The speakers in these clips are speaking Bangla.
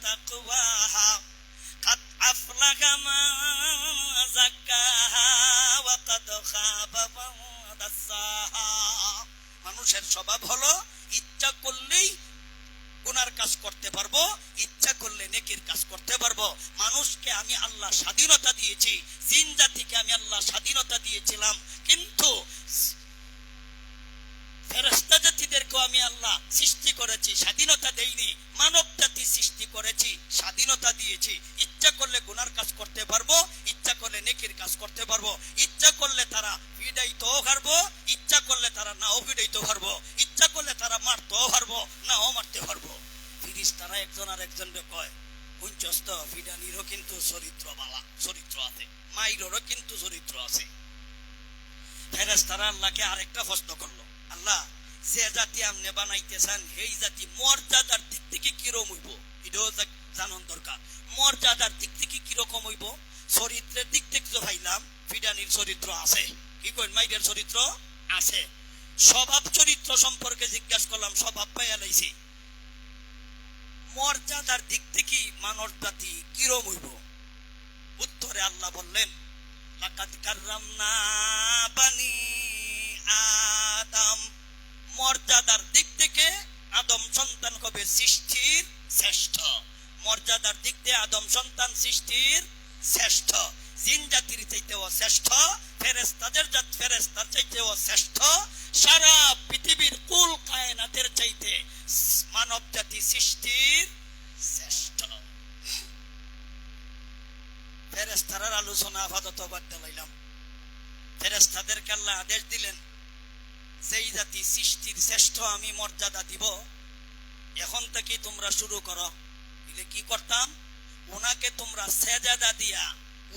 তাকওয়াহা قد أفلح من زكاها وقد خاب من دساها। মানুষের স্বভাব হলো ইচ্ছা করলেই গুনার কাজ করতে পারবো, ইচ্ছা করলে নেকির কাজ করতে পারবো। মানুষকে আমি আল্লাহ স্বাধীনতা দিয়েছি, জিন জাতিকে আমি আল্লাহ স্বাধীনতা দিয়েছিলাম, কিন্তু ফেরেশতা জাতিদেরকেও আমি আল্লাহ সৃষ্টি করেছি, স্বাধীনতা দেইনি। মানব জাতি সৃষ্টি করেছি, স্বাধীনতা দিয়েছি। ইচ্ছা করলে গুনার কাজ করতে পারবো, ইচ্ছা করলে নেকির কাজ করতে পারবো। ইচ্ছা করলে তারা পিড়াইতেও পারবো, ইচ্ছা করলে তারা নাও পিড়াইতে পারবো, ইচ্ছা করলে তারা মারতেও পারবো, নাও মারতে পারবো। ফিরিস্তারা একজন আর একজনকে কয় কুঞ্চস্ত ফিডানিরও কিন্তু চরিত্র আছে, মাইরেরও কিন্তু চরিত্র আছে। ফেরেশতারা আল্লাহকে আরেকটা প্রশ্ন করলো, আল্লাহ যে জাতি আপনি বানাইতেছেন সেই জাতি মর্যাদার দিক থেকে কিরকম হইব, এটাও জানান দরকার। মর্যাদার দিক থেকে কিরকম হইব? চরিত্রের দিক থেকে তো ভাইলাম ফিডানির চরিত্র আছে, কি কইন মাইরের চরিত্র আছে। স্বভাব চরিত্র সম্পর্কে জিজ্ঞাসা করলাম, স্বভাব পাইয়া লাইছি। মর্যাদার দিক থেকে মানব জাতি কিরকম হইব? উত্তরে আল্লাহ বললেন, লাকাদ কাররামনা বানি আদম। মর্যাদার দিক থেকে আদম সন্তান হবে সৃষ্টির শ্রেষ্ঠ। মর্যাদার দিক দিয়ে আদম সন্তান সৃষ্টির শ্রেষ্ঠ। জিন জাতির চাইতেও শ্রেষ্ঠ, ফেরেশতার চাইতেও শ্রেষ্ঠ। সারা পৃথিবীর কুল কায়নাতের চাইতে মানব জাতি সৃষ্টির শ্রেষ্ঠ। ফেরেশতার আলোচনা আপাতত বাদ দিলাম। ফেরেশতাদেরকে আল্লাহ আদেশ দিলেন, যেই জাতি সৃষ্টির শ্রেষ্ঠ আমি মর্যাদা দিব, এখন থেকে তোমরা শুরু করো। দিলে কি করতাম? ওনাকে তোমরা সেজদা দিয়া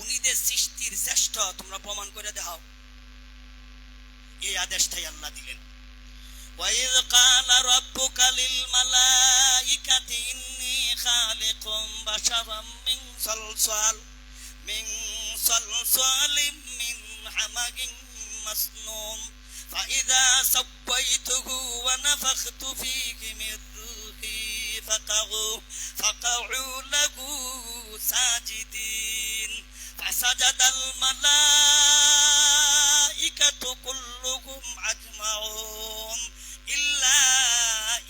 উনি যে সৃষ্টির শ্রেষ্ঠ তোমরা প্রমাণ করে দেখাও। এই আদেশটাই আল্লাহ দিলেন। ওয়াইয ক্বালা রাব্বুকা লিল মালাইকাতি ইন্নী খালিকুম বাশারাম মিন সালসালিম মিন হামাগিন মাসনুন فإذا سويته ونفخت فيه من روحي فقعوا له ساجدين فسجد الملائكة كلهم أجمعون إلا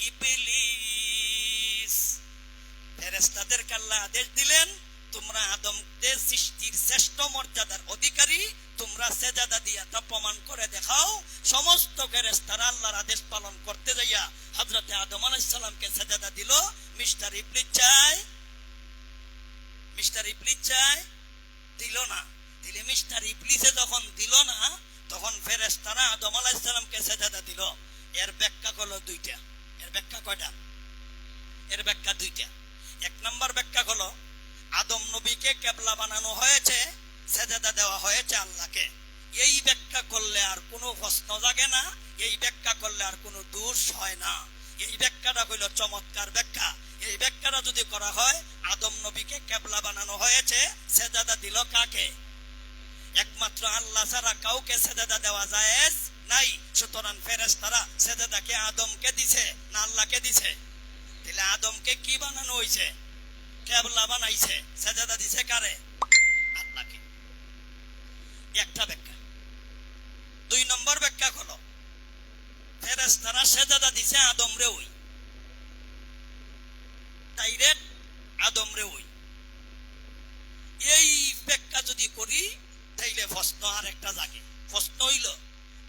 إبليس। ফেরেশতাদেরকে আল্লাহ আদেশ দিলেন, তোমরা আদমদের সৃষ্টির শ্রেষ্ঠ মর্যাদার অধিকারী, তোমরা সেজদা দিয়া তা প্রমাণ করে দেখাও। সমস্ত ফেরেশতারা আল্লাহর আদেশ পালন করতে যাইয়া হযরতে আদম আলাইহিস সালামকে সেজদা দিল। মিস্টার ইবলিস চাই দিল না। দিলে মিস্টার ইবলিসে যখন দিল না, তখন ফেরেশতারা আদম আলাইহিস সালামকে সেজদা দিল। এর ব্যাখ্যা হলো দুইটা। এর ব্যাখ্যা কয়টা? এর ব্যাখ্যা দুইটা। এক নম্বর ব্যাখ্যা হলো, আদম নবীকে কিবলা বানানো হয়েছে, সেজদা দেওয়া হয়েছে আল্লাহকে। এই ব্যাখ্যা করলে আর কোনো প্রশ্ন জাগে না, এই ব্যাখ্যা করলে আর কোনো দোষ হয় না। এই ব্যাখ্যাটা হইল চমৎকার ব্যাখ্যা। এই ব্যাখ্যাটা যদি করা হয়, আদম নবীকে কিবলা বানানো হয়েছে, সেজদা দিল কাকে? একমাত্র আল্লাহ ছাড়া কাউকে সেজদা দেওয়া জায়েজ নাই। সুতরাং ফেরেশতারা সেজদাকে আদমকে দিছে না আল্লাহকে দিছে? তাহলে আদমকে কি বানানো হয়েছে? কিবলা বানাইছে। সেজদা দিছে কারে? আল্লাহকে। একটা ব্যাখ্যা। দুই নম্বর ব্যাখ্যা হলো, ফেরেশতারা সেজদা দিছে আদম রে, ওই ডাইরেক্ট আদম রে। ওই এই ব্যাখ্যা যদি করি, তাইলে প্রশ্ন আর একটা জাগে। প্রশ্ন হইল,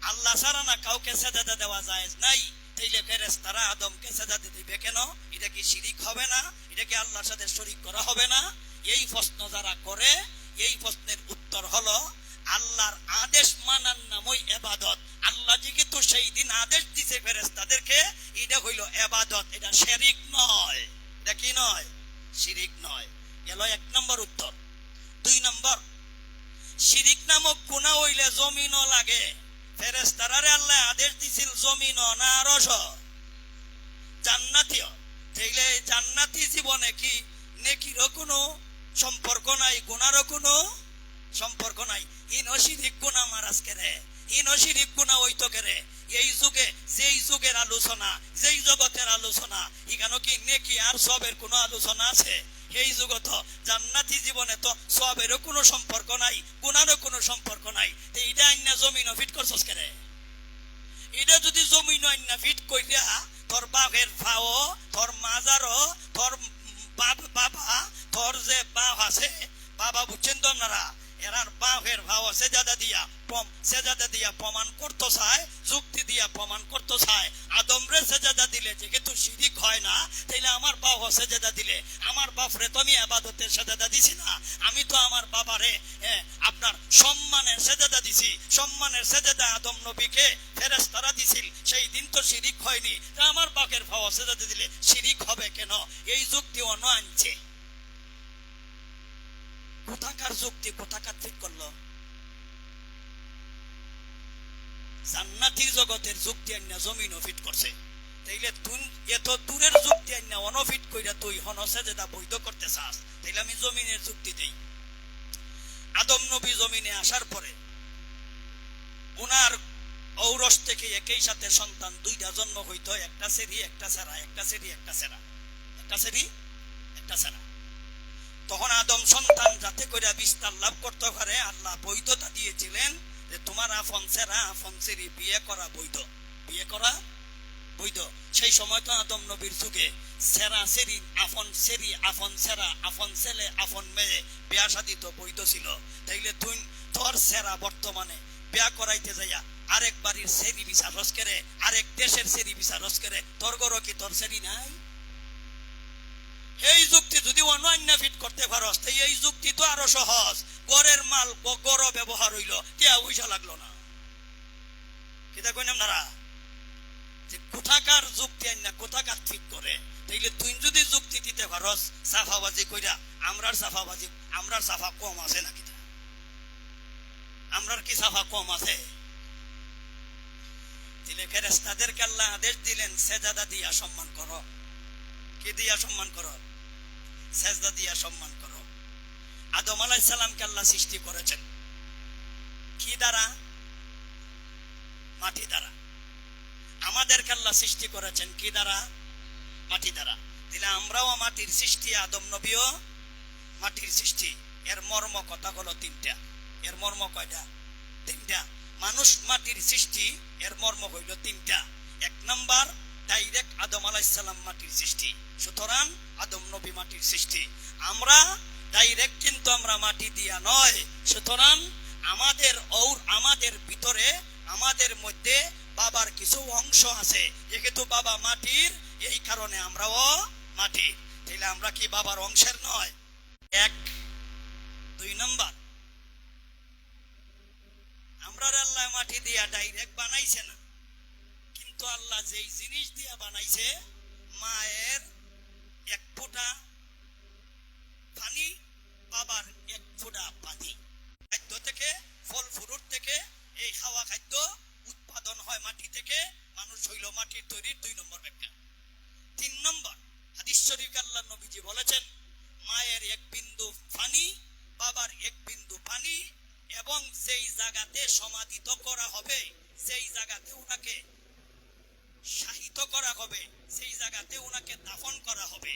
আল্লাহ ছাড়া না কাউকে সেজদা দেওয়া জায়েজ নাই, তাইলে ফেরেশতারা আদমকে সেজদা দিবে কেন? এটা কি শিরিক হবে না? এটা কি আল্লাহর সাথে শরীক করা হবে না? এই প্রশ্ন যারা করে, এই প্রশ্নের উত্তর হলো, আল্লাহর আদেশ মানার নামই ইবাদত। আল্লাহ যেহেতু সেই দিন আদেশ দিছে ফেরেশতাদেরকে, এটা হইল ইবাদত, এটা শিরিক নয়। এটা কি নয়? শিরিক নয়। গেল এক নম্বর উত্তর। দুই নম্বর, শিরিক নামক গুনাহ হইলে জমিনও লাগে। ফেরেশতারারে আল্লাহ আদেশ দিছিল জমিনও না আরশ? জান্নাতীয়। তাইলে জান্নাতি জীবনে কি নেকিরও কোনো সম্পর্ক নাই, গুনারও কোনো সম্পর্ক নাই? ইনো শিরিক গুনাহ মারাজ করে, ইনো শিরিক গুনাহ হইতো করে। এই যুগে যেই যুগের আলোচনা, যেই জগতের আলোচনা, এখানে কি নেকি আর সবের কোনো আলোচনা আছে? এই জগত জান্নাতি জীবনে তো সবেরও কোনো সম্পর্ক নাই, গুনারও কোনো সম্পর্ক নাই। তো এটা আইনা জমিন ফিট করছস কেরে? এটা যদি জমিন আইনা ফিট কইরা তোর বাপের ভাও, তোর মাজারও, তোর বাবা, তোর যে বাপ আছে, বাবা বুঝছেন তো আপনারা, এরার বাপের ভাও সেজাদা দিয়া প্রমাণ করতে চায়, যুক্তি দিয়া প্রমাণ করতে চায়। আদমরে সেজাদা দিলে যেহেতু শিরিক হয় না, তাইলে আমার বাপ সেজাদা দিলে, আমার বাপরে তো আমি আবাদতের সেজাদা দিছি না, আমি তো আমার বাবারে আপনার সম্মানের সেজাদা দিছি। সম্মানের সেজাদা আদম নবীকে ফেরেশতারা দিছিল, সেই দিন তো শিরিক হয়নি, তা আমার বাপের ভাও সেজাদা দিলে শিরিক হবে কেন? এই যুক্তি অন্য আনছে। কোথাকার যুক্তি, কোথাকার ঠিক করলো? জান্নাতির জগতের যুক্তি আইনা জমিনও ফিট করছে। তাইলে তুই এত দূরের যুক্তি আইনা অনফিট কইরা তুই হনসে যেটা বৈধ করতে চাস, তাইলে আমি জমিনের যুক্তি দেই। আদম নবী জমিনে আসার পরে উনার ঔরস থেকে একই সাথে সন্তান দুইটা জন্ম হইতো, একটা সেরি একটা সেরা, একটা সেরি একটা সেরা, একটা সেরি একটা সেরা। তখন আদম সন্তান যাতে করে বিস্তার লাভ করতে পারে আল্লাহ বৈধতা দিয়েছিলেন যে তোমার আপন সেরা আপন সেরি বিয়ে করা বৈধ, বিয়ে করা বৈধ। সেই সময় তো আদম নবীর যুগে সেরা সেরি, আপন সেরি, আপন সেরা, আপন ছেলে, আপন মেয়ে বিয়া শাদী তো বৈধ ছিল। তাইলে তুই তোর সেরা বর্তমানে বিয়া করাইতে যাইয়া আরেক বাড়ির সেরি বিচারস করে, আরেক দেশের সেরি বিচারস করে, তোর গরো কি তোর সেরি নাই? এই যুক্তি যদি অন্য ফিট করতে পারস, এই যুক্তি তো আরো সহজ। গড়ের মাল গড় ব্যবহার হইল, কে পয়সা লাগলো না। কিতা কইন আপনারা যে কোথাকার যুক্তি আইনা কোথাকার ঠিক করে? তাইলে তুই যদি যুক্তি দিতে পারস সাফাবাজি কইরা, আমরার সাফাবাজি, আমরার সাফা কম আছে নাকি? আমরার কি সাফা কম আছে? দিলে ফেরেশতাদেরকে আল্লাহ আদেশ দিলেন সেজদা দিয়া সম্মান করো। কি দিয়া সম্মান করো? সেজদা দিয়া সম্মান করো। আদম আলাইহিস সালামকে আল্লাহ সৃষ্টি করেছেন কি দ্বারা? মাটি দ্বারা। আমাদেরকে আল্লাহ সৃষ্টি করেছেন কি দ্বারা? মাটি দ্বারা। দিলে আমরাও মাটির সৃষ্টি, আদম নবীও মাটির সৃষ্টি। এর মর্ম কথা হলো তিনটা। এর মর্ম কয়টা? তিনটা। মানুষ মাটির সৃষ্টি, এর মর্ম হইল তিনটা। এক নাম্বার, ডাইরেক্ট আদম আলাইহিস সালাম মাটির সৃষ্টি, সুতরাং আদম নবী মাটির সৃষ্টি। আমরা ডাইরেক্ট কিন্তু আমরা মাটি দিয়া নয়, সুতরাং আমাদের ভিতরে, আমাদের মধ্যে বাবার কিছু অংশ আছে, যেহেতু বাবা মাটির, এই কারণে আমরাও মাটি। তাইলে আমরা কি বাবার অংশের নয়? এক। দুই নাম্বার, আমরা আল্লাহ মাটি দিয়া ডাইরেক্ট বানাইছে না, কিন্তু আল্লাহ যেই জিনিস দিয়া বানাইছে, মায়ের এক ফোঁটা পানি, বাবার এক ফোঁটা পানি, খাদ্য থেকে, ফল ফ্রুট থেকে এই খাওয়া খাদ্য উৎপাদন হয় মাটি থেকে। মানুষ হইল মাটির তৈরি। দুই নম্বর ব্যাখ্যা। তিন নম্বর, হাদিস শরীফে আল্লাহ নবীজি বলেছেন মায়ের এক বিন্দু পানি, বাবার এক বিন্দু পানি, এবং যেই জায়গাতে সমাধিত করা হবে, সেই জায়গাতে ওনাকে শাহিত করা হবে, সেই জায়গাতে ওনাকে দাফন করা হবে।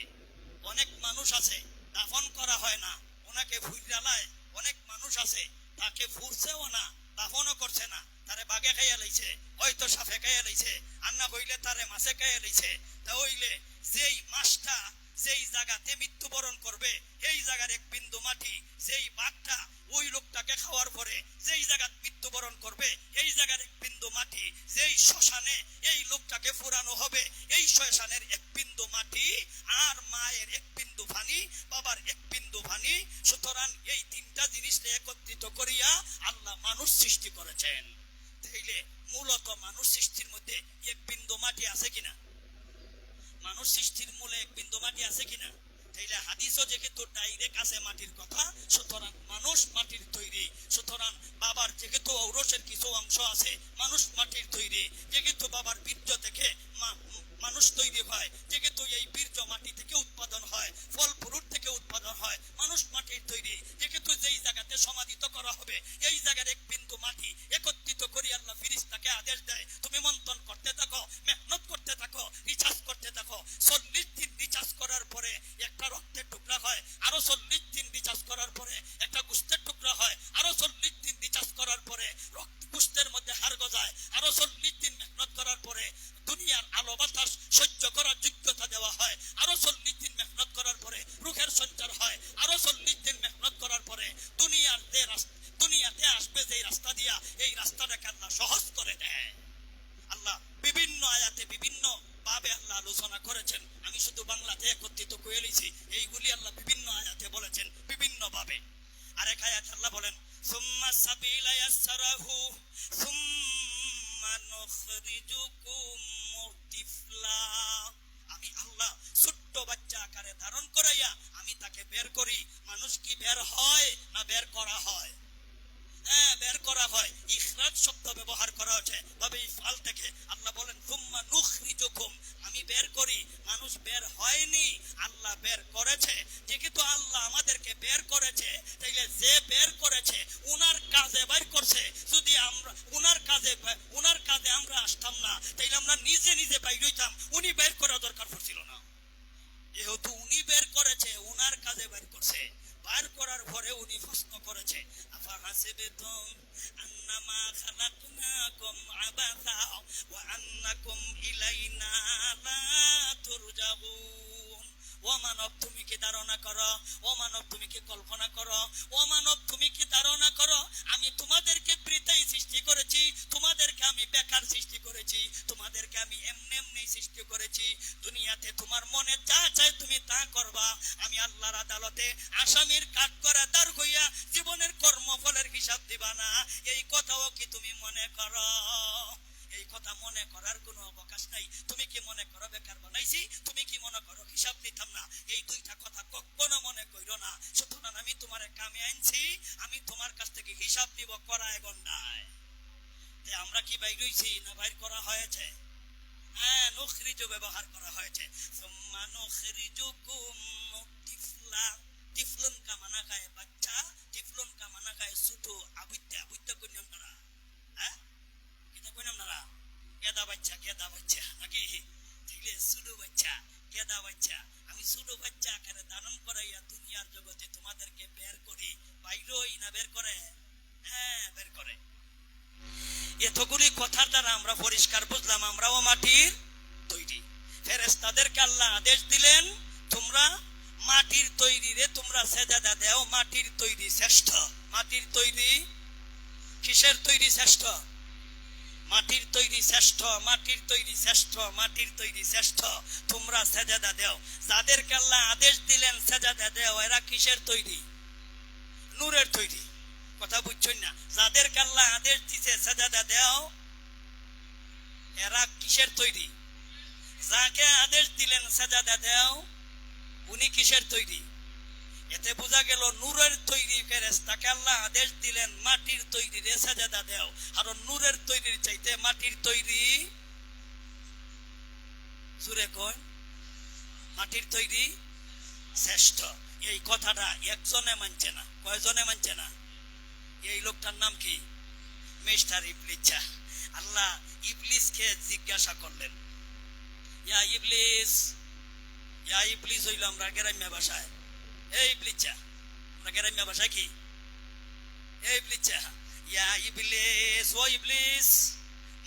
অনেক মানুষ আছে দাফন করা হয় না, ওনাকে ফুইরালায়। অনেক মানুষ আছে তাকে ফুরছেও না, দাফনও করছে না, তারে বাঘে খাইয়া লইছে, হয়তো সাপে খাইয়া লইছে, আর না হইলে তারে মাছে খাইয়া লইছে। তা হইলে যেই মাছটা যেই জায়গাতে মৃত্যুবরণ করবে, এই জায়গার এক বিন্দু মাটি, যেই বাঘটা ওই লোকটাকে খাওয়ার পরে যেই জায়গায় মৃত্যুবরণ করবে, এই জায়গার এক বিন্দু মাটি, যেই শ্মশানে এই লোকটাকে ফুরানো হবে, এই শ্মশানের এক বিন্দু মাটি, আর মায়ের এক বিন্দু পানি, বাবার এক বিন্দু পানি। সুতরাং এই তিনটা জিনিসকে একত্রিত করিয়া আল্লাহ মানুষ সৃষ্টি করেছেন। তাইলে মূলত মানুষ সৃষ্টির মধ্যে এক বিন্দু মাটি আছে কিনা? মানুষ সৃষ্টির মূলে এক বিন্দু মাটি আছে কিনা? তাইলে হাদিসও যেহেতু ডাইরেক্ট আছে মাটির কথা, সুতরাং মানুষ মাটির তৈরি। সুতরাং বাবার যেহেতু ঔরসের কিছু অংশ আছে, মানুষ মাটির তৈরি। যেহেতু বাবার বীর্য থেকে মানুষ তৈরি হয়, যেহেতু এই বীর্য মাটি থেকে উৎপাদন হয়, ফল ফ্রুট থেকে উৎপাদন হয়, মানুষ মাটির তৈরি। যেহেতু যেই জায়গাতে সমাধিত করা হবে, এই জায়গার এক বিন্দু মাটি একত্রিত করি আল্লাহ ফেরেশতাকে আদেশ দেয়, তুমি মন্থন করতে থাকো, মেহনত করতে থাকো, রিচার্জ করতে থাকো। 40 দিন রিচার্জ করার পরে একটা রক্তের টুকরা হয়, লইছি, এইগুলি আল্লাহ বিভিন্ন আয়াতে বলেছেন বিভিন্ন ভাবে। আরেক আয়াত আল্লাহ বলেন সুম্মা সাবিলা ইয়াসসারাহু সুম্মা নুখরিজুকুম তিফলা। আমি আল্লাহ ছোট্ট বাচ্চা আকারে ধারণ করাইয়া আমি তাকে বের করি। মানুষ কি বের হয় না বের করা হয়? হ্যাঁ, বের করা হয়। ইখরাজ শব্দ ব্যবহার করা হচ্ছে তবে ইফআল থেকে। আল্লাহ বলেন সুম্মা নুখরিজুকুম, আমি বের করি। মানুষ বের হয়নি, আল্লাহ বের করেছে। যেহেতু আল্লাহ আমাদেরকে বের করেছে, তাইলে যে বের করেছে উনার কাজে বের করছে। যদি আমরা উনার কাজে আমরা আসতাম না, তাইলে আমরা নিজে নিজে বাইর হইতাম। উনি বের করা দরকার পড়ছিল না। যেহেতু উনি বের করেছে, উনার কাজে বের করছে। বের করার পরে উনি প্রশ্ন করেছে আফাহাসিবতুম আন্নামা খালাকনাকুম আবাসা ওয়া আন্নাকুম ইলাইনা লা তুরজাউন। ও মানব, তুমি কি ধারণা করো? ও মানব, তুমি কি কল্পনা করো? ও মানব, তুমি কি ধারণা করো আমি তোমাদেরকে বৃথাই সৃষ্টি করেছি? তোমাদেরকে আমি বেকার সৃষ্টি করেছি? তোমাদেরকে আমি এমনি এমনি সৃষ্টি করেছি? দুনিয়াতে তোমার মনে যা চায় তুমি তা করবা। আমি আল্লাহর আদালতে আসামির কাঠ করে দাঁড় হইয়া জীবনের কর্মফলের হিসাব দিবা না। এই কথাও কি তুমি মনে করো? এই কথা মনে করার কোনো অবকাশ নাই। তুমি কি মনে করো বেকার বানাইছি? তুমি কি মনে করো হিসাব দিতাম না? এই দুইটা কথা কখনো মনে কইরো না। সুতরাং আমি তোমার কামে আনছি, আমি তোমার কাছ থেকে হিসাব দিব করায় গন্ডায়। আমরা কি বাইর হইছি না বাইর করা হয়েছে? হ্যাঁ, নুখরিজু ব্যবহার করা হয়েছে। সুম্মা নুখরিজুকুম তিফলা। তিফলুন কা মানা খায় বাচ্চা, তিফলুন কা মানা খায় ছোট। আবুইতা আবুইতা কইনাম না, হ্যাঁ কিতা কইনাম না? গেদা বাচ্চা নাকি? তাইলে ছোট বাচ্চা, গেদা বাচ্চা। আমি ছোট বাচ্চা আকারে ধারণ করাইয়া দুনিয়ার জগতে তোমাদেরকে বের করি। বাইরই না বের করে? হ্যাঁ, বের করে। এতগুলি কথার দ্বারা আমরা পরিষ্কার বুঝলাম আমরাও মাটির তৈরি। ফেরেশতাদেরকে আল্লাহ আদেশ দিলেন তোমরা মাটির তৈরি রে তোমরা সেজদা দাও। মাটির তৈরি শ্রেষ্ঠ। মাটির তৈরি কিসের তৈরি শ্রেষ্ঠ? মাটির তৈরি শ্রেষ্ঠ, মাটির তৈরি শ্রেষ্ঠ, মাটির তৈরি শ্রেষ্ঠ। তোমরা সেজদা দাও। যাদেরকে আল্লাহ আদেশ দিলেন সেজদা দাও, এরা কিসের তৈরি? নূরের তৈরি। কথা বুঝছেন না? যাদেরকে আল্লাহ আদেশ দিছে সেজদা দাও, এরা কিসের তৈরি? যাকে আদেশ দিলেন সেজদা দাও, উনি কিসের তৈরি? এতে বোঝা গেল নূরের তৈরি ফেরেশতাকে আল্লাহ আদেশ দিলেন মাটির তৈরি রে সেজদা দাও। আর নূরের তৈরির চাইতে মাটির তৈরি, জুড়ে কোন, মাটির তৈরি শ্রেষ্ঠ। এই কথাটা একজনে মানছে না। কয়জনে মানছে না? এই লোকটার নাম কি? মিস্টার ইবলিস। আল্লাহ ইবলিসকে জিজ্ঞাসা করলেন, ইয়া ইবলিস, ইয়া ইবলিস হইল আমরা গ্রাম্য ভাষায় এই ইবলিস। আমরা গ্রাম্য ভাষায় কি এই ইবলিস? ইয়া ইবলিস, ও ইবলিস,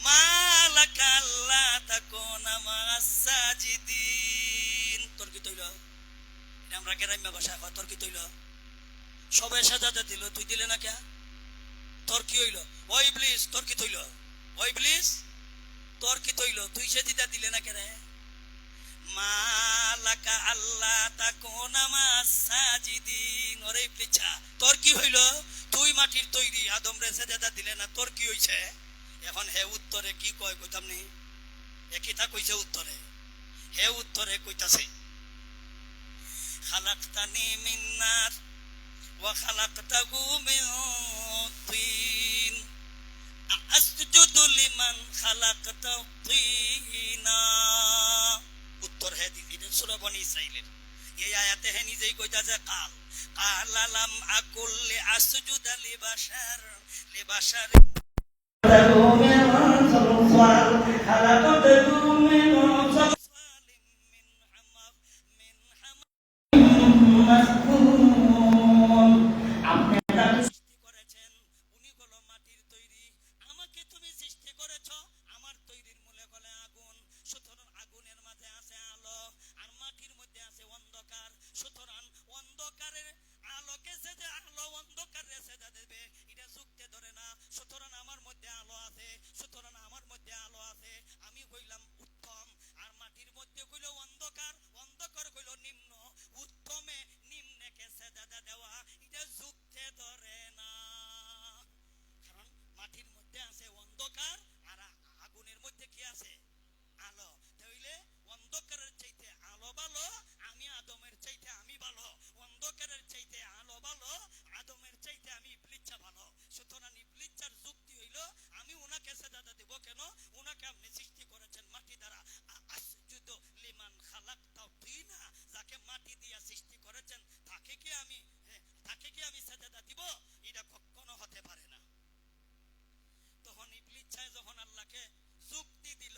মালাকা আল্লা তাকুনা মা'আস সাজিদিন। তোর কি তৈল? আমরা গ্রাম্য ভাষায় তোর কি তৈল? সবাই সাজাতে দিল, তুই দিলে না কে? তোর কি হইল? ও ইবলিস, তোর কি তৈল? ও ইবলিস, তোর কি তৈল? তুই সেজদা দিলে না কে রে? মালাকা আল্লা তাকুনা মা'আস সাজিদিন। ওরে ইবলিস, তোর কি হইল? তুই মাটির তৈরি, আদম রে সেজদা দিলে না, তোর কি হইছে? এখন হে উত্তরে কি কয় কইতাম নি? একই তা কইছে উত্তরে। হে উত্তরে কইতাছে খালাকতানি মিন নার ওয়া খালাকতাহু মিন তিন আসজুদু লিমান খালাকতা তিনা। উত্তর হে দিদি সূরা বনী ইসরাঈলের এই আয়াতে হে নিজেই কইতাছে কাল কালালাম আকুল লি আসজুদা লিবাশার মধ্যে আছে অন্ধকার আর আগুনের মধ্যে কি আছে আলো। তাইলে অন্ধকারের চাইতে আলো ভালো, আমি আদমের চাইতে আমি ভালো। অন্ধকারের চাইতে আলো ভালো, আদমের চাইতে আমি ইবলিসা ভালো। সুতরাং ইবলিসার যুক্তি হইল আমি ওনাকে সাজদা দেব কেন, ওনাকে আপনি সৃষ্টি করেছেন মাটি দ্বারা। আসজুদু লিমান খালাকতা তিনা, যাকে মাটি দিয়া সৃষ্টি করেছেন তাকে কি আমি সাজদা দিব? এটা কখনো হতে পারে না। তখন ইবলিস যখন আল্লাহকে যুক্তি দিল,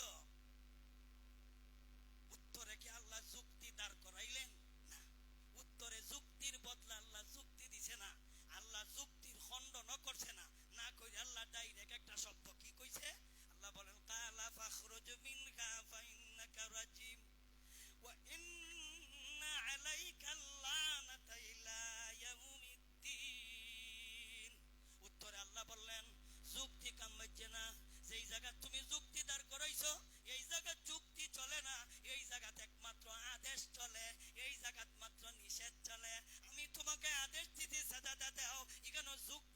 উত্তরে কি আল্লাহ যুক্তি দাঁড় করাইলেন? না, উত্তরে যুক্তির বদলা আল্লাহ যুক্তি দিছে না, আল্লাহ যুক্তির খণ্ডন করছে না, না কইরে আল্লাহ ডাইরেক্ট একটা শব্দ কি কইছে? আল্লাহ বলেন কালা ফাখরুজ মিনহা ফাইন্নাকা রাজিম ওয়া ইন্না আলাইকা লানাতা ইলা ইয়াউমিদ্দিন। উত্তরে আল্লাহ বললেন যুক্তি কাম হচ্ছে না, যেই জায়গা তুমি যুক্তি দাঁড় করাইছো এই জায়গা যুক্তি চলে না, এই জায়গাতে একমাত্র আদেশ চলে, এই জায়গাত মাত্র নিষেধ চলে। আমি তোমাকে আদেশ দিতে সাজদা দাও, এখানে যুক্তি